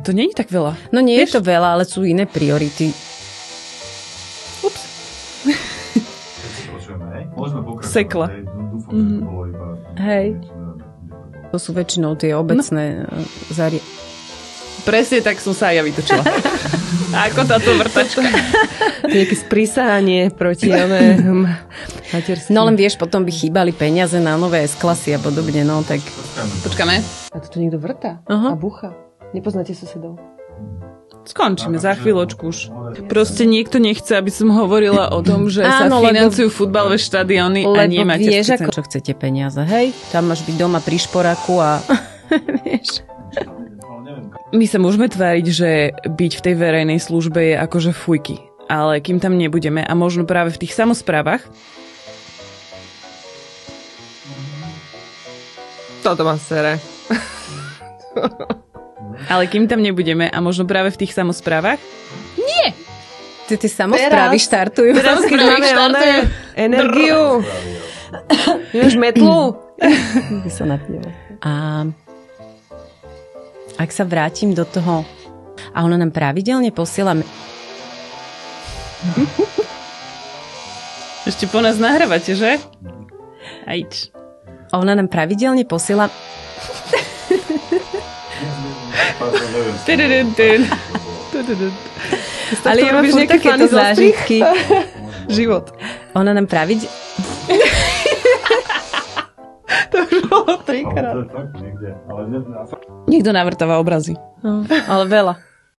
To nie je tak veľa. No nie je to veľa, ale sú iné priority. Ups. Môžeme pokračovať. Sekla. Dúfam, že to bolo iba... Hej. To sú väčšinou tie obecné Presne tak som sa aj ja vytočila. Ako táto vrtačka. Nejaké sprísahanie proti materským. No len vieš, potom by chýbali peniaze na nové S-klasy a podobne, no tak... Počkáme. A to niekto vrta a bucha. Nepoznáte susedov? Skončíme za chvíľočku už. Proste niekto nechce, aby som hovorila o tom, že Áno, sa financujú futbalové štadióny a nie lebo materský vieš, centrum. ako čo chcete peniaze, hej? Tam máš byť doma pri šporáku a... vieš... My sa môžeme tváriť, že byť v tej verejnej službe je akože fujky. Ale kým tam nebudeme a možno práve v tých samosprávach... Toto ma sere. Ale kým tam nebudeme a možno práve v tých samosprávach... Nie! Tie samosprávy štartujú. Teraz, keď máme energiu. Nemáš metlu? By sa napila. A ak sa vrátim do toho... A ona nám pravidelne posiela... Ešte po nás nahrávate, že? Ajč. A ona nám pravidelne posiela... Ale ja mám furt takéto zážitky. Život. Ona nám pravidelne... To už bolo 3-krát. Ale Niekto navrtáva obrazy. Ale veľa.